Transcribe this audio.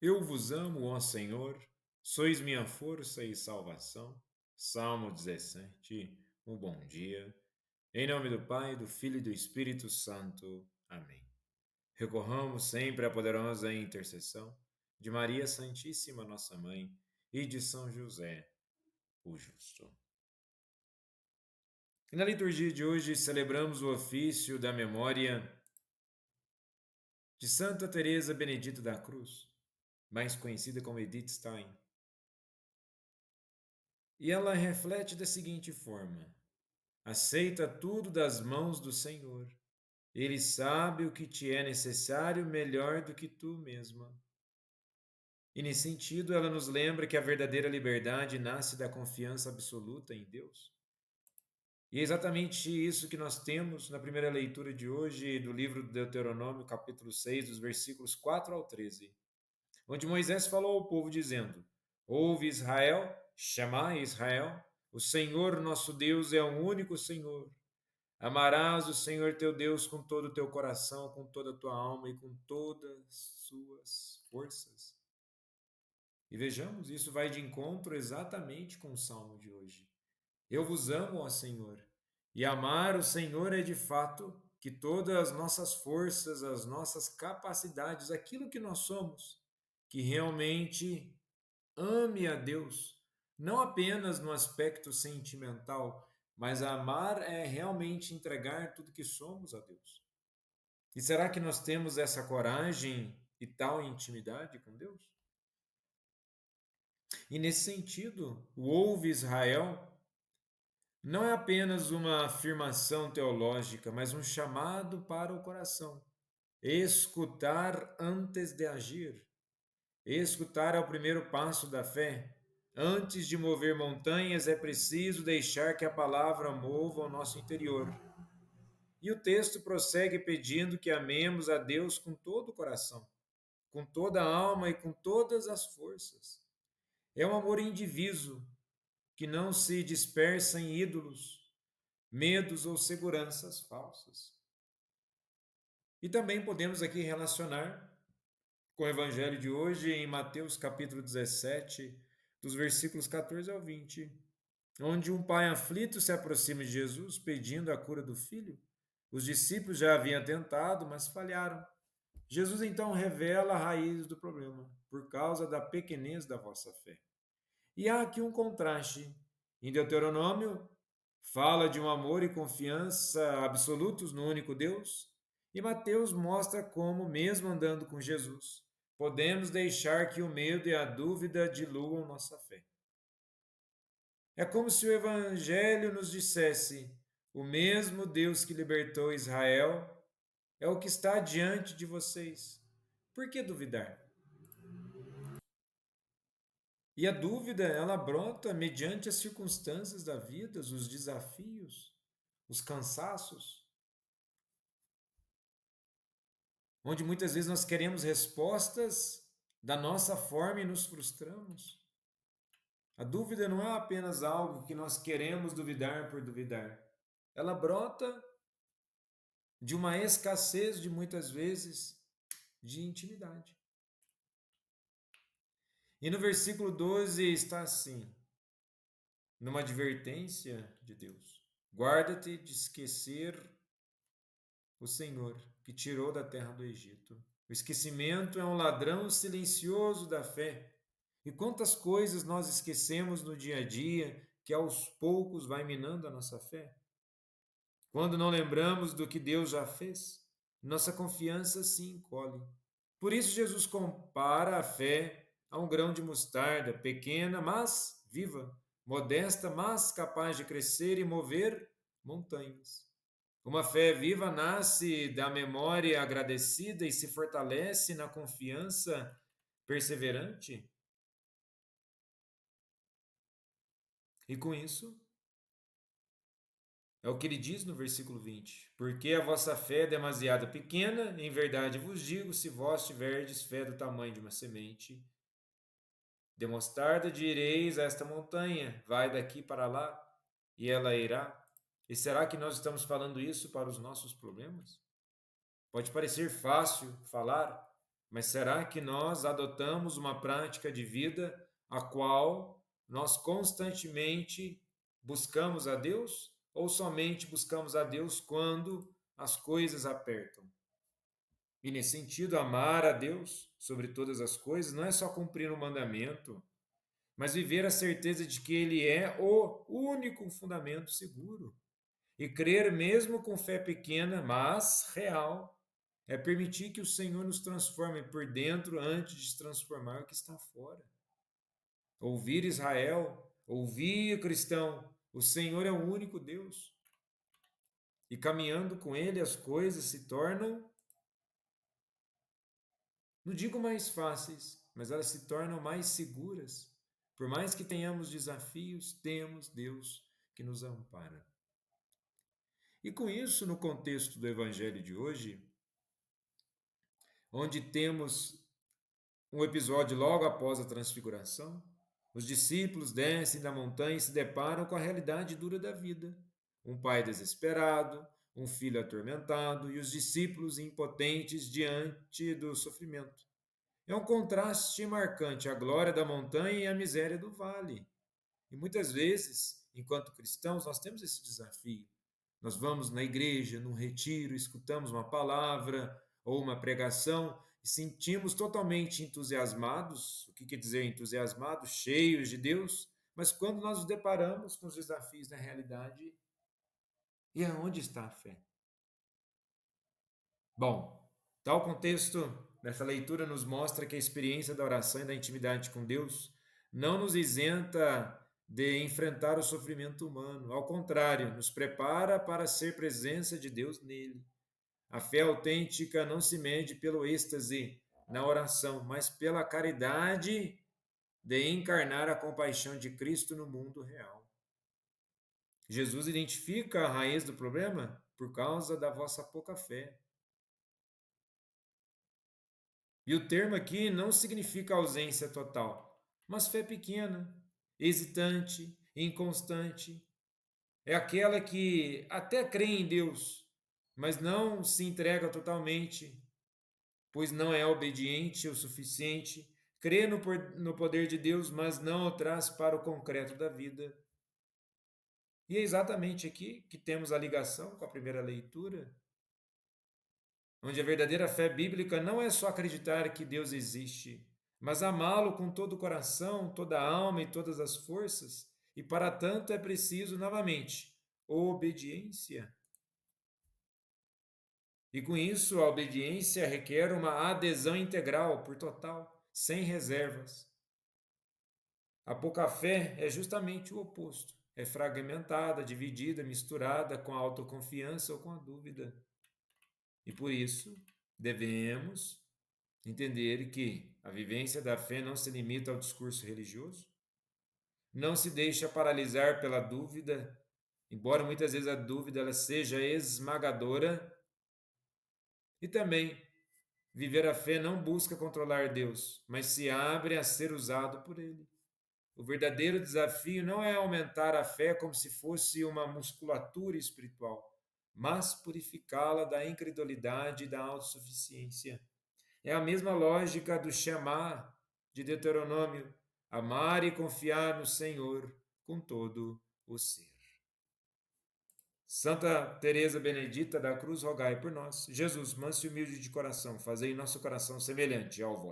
Eu vos amo, ó Senhor, sois minha força e salvação. Salmo 17. Um bom dia. Em nome do Pai, do Filho e do Espírito Santo. Amém. Recorramos sempre à poderosa intercessão de Maria Santíssima, nossa Mãe, e de São José, o Justo. E na liturgia de hoje celebramos o ofício da memória de Santa Teresa Benedita da Cruz, mais conhecida como Edith Stein. E ela reflete da seguinte forma: aceita tudo das mãos do Senhor. Ele sabe o que te é necessário melhor do que tu mesma. E nesse sentido, ela nos lembra que a verdadeira liberdade nasce da confiança absoluta em Deus. E é exatamente isso que nós temos na primeira leitura de hoje do livro do Deuteronômio, capítulo 6, dos versículos 4 ao 13, onde Moisés falou ao povo dizendo: Ouve Israel, chamai Israel, o Senhor nosso Deus é o único Senhor. Amarás o Senhor teu Deus com todo o teu coração, com toda a tua alma e com todas as suas forças. E vejamos, isso vai de encontro exatamente com o salmo de hoje. Eu vos amo, ó Senhor. E amar o Senhor é de fato que todas as nossas forças, as nossas capacidades, aquilo que nós somos, que realmente ame a Deus, não apenas no aspecto sentimental, mas amar é realmente entregar tudo que somos a Deus. E será que nós temos essa coragem e tal intimidade com Deus? E nesse sentido, o ouve Israel não é apenas uma afirmação teológica, mas um chamado para o coração. Escutar antes de agir. Escutar é o primeiro passo da fé. Antes de mover montanhas, é preciso deixar que a palavra mova o nosso interior. E o texto prossegue pedindo que amemos a Deus com todo o coração, com toda a alma e com todas as forças. É um amor indiviso, que não se dispersa em ídolos, medos ou seguranças falsas. E também podemos aqui relacionar com o evangelho de hoje em Mateus capítulo 17, dos versículos 14 ao 20, onde um pai aflito se aproxima de Jesus pedindo a cura do filho. Os discípulos já haviam tentado, mas falharam. Jesus então revela a raiz do problema, por causa da pequenez da vossa fé. E há aqui um contraste. Em Deuteronômio, fala de um amor e confiança absolutos no único Deus, e Mateus mostra como, mesmo andando com Jesus, podemos deixar que o medo e a dúvida diluam nossa fé. É como se o Evangelho nos dissesse: o mesmo Deus que libertou Israel é o que está diante de vocês. Por que duvidar? E a dúvida, ela brota mediante as circunstâncias da vida, os desafios, os cansaços, onde muitas vezes nós queremos respostas da nossa forma e nos frustramos. A dúvida não é apenas algo que nós queremos duvidar por duvidar. Ela brota de uma escassez de muitas vezes de intimidade. E no versículo 12 está assim, numa advertência de Deus: guarda-te de esquecer o Senhor, que tirou da terra do Egito. O esquecimento é um ladrão silencioso da fé. E quantas coisas nós esquecemos no dia a dia que aos poucos vai minando a nossa fé? Quando não lembramos do que Deus já fez, nossa confiança se encolhe. Por isso, Jesus compara a fé a um grão de mostarda, pequena, mas viva, modesta, mas capaz de crescer e mover montanhas. Uma fé viva nasce da memória agradecida e se fortalece na confiança perseverante. E com isso, é o que ele diz no versículo 20: porque a vossa fé é demasiado pequena, em verdade vos digo, se vós tiverdes fé do tamanho de uma semente, de mostarda, direis a esta montanha, vai daqui para lá, e ela irá. E será que nós estamos falando isso para os nossos problemas? Pode parecer fácil falar, Mas será que nós adotamos uma prática de vida a qual nós constantemente buscamos a Deus? Ou somente buscamos a Deus quando as coisas apertam? E nesse sentido, amar a Deus sobre todas as coisas não é só cumprir um mandamento, mas viver a certeza de que Ele é o único fundamento seguro. E crer, mesmo com fé pequena, mas real, é permitir que o Senhor nos transforme por dentro antes de transformar o que está fora. Ouvir Israel, ouvir cristão, o Senhor é o único Deus. E caminhando com Ele, as coisas se tornam, não digo mais fáceis, mas elas se tornam mais seguras. Por mais que tenhamos desafios, temos Deus que nos ampara. E com isso, no contexto do Evangelho de hoje, onde temos um episódio logo após a transfiguração, os discípulos descem da montanha e se deparam com a realidade dura da vida. Um pai desesperado, um filho atormentado e os discípulos impotentes diante do sofrimento. É um contraste marcante a glória da montanha e a miséria do vale. E muitas vezes, enquanto cristãos, nós temos esse desafio. Nós vamos na igreja, num retiro, escutamos uma palavra ou uma pregação e sentimos totalmente entusiasmados. O que quer dizer entusiasmados? Cheios de Deus. Mas quando nós nos deparamos com os desafios da realidade, e aonde está a fé? Bom, tal contexto dessa leitura nos mostra que a experiência da oração e da intimidade com Deus não nos isenta de enfrentar o sofrimento humano. Ao contrário, nos prepara para ser presença de Deus nele. A fé autêntica não se mede pelo êxtase na oração, mas pela caridade de encarnar a compaixão de Cristo no mundo real. Jesus identifica a raiz do problema por causa da vossa pouca fé. E o termo aqui não significa ausência total, mas fé pequena, hesitante, inconstante. É aquela que até crê em Deus, mas não se entrega totalmente, pois não é obediente o suficiente. Crê no poder de Deus, mas não o traz para o concreto da vida. E é exatamente aqui que temos a ligação com a primeira leitura, onde a verdadeira fé bíblica não é só acreditar que Deus existe, mas amá-lo com todo o coração, toda a alma e todas as forças, e para tanto é preciso, novamente, obediência. E com isso, a obediência requer uma adesão integral, por total, sem reservas. A pouca fé é justamente o oposto. É fragmentada, dividida, misturada com a autoconfiança ou com a dúvida. E por isso, devemos entender que a vivência da fé não se limita ao discurso religioso, não se deixa paralisar pela dúvida, embora muitas vezes a dúvida ela seja esmagadora, e também viver a fé não busca controlar Deus, mas se abre a ser usado por Ele. O verdadeiro desafio não é aumentar a fé como se fosse uma musculatura espiritual, mas purificá-la da incredulidade e da autossuficiência. É a mesma lógica do chamar de Deuteronômio, amar e confiar no Senhor com todo o ser. Santa Teresa Benedita da Cruz, rogai por nós. Jesus, manso e humilde de coração, fazei nosso coração semelhante ao vosso.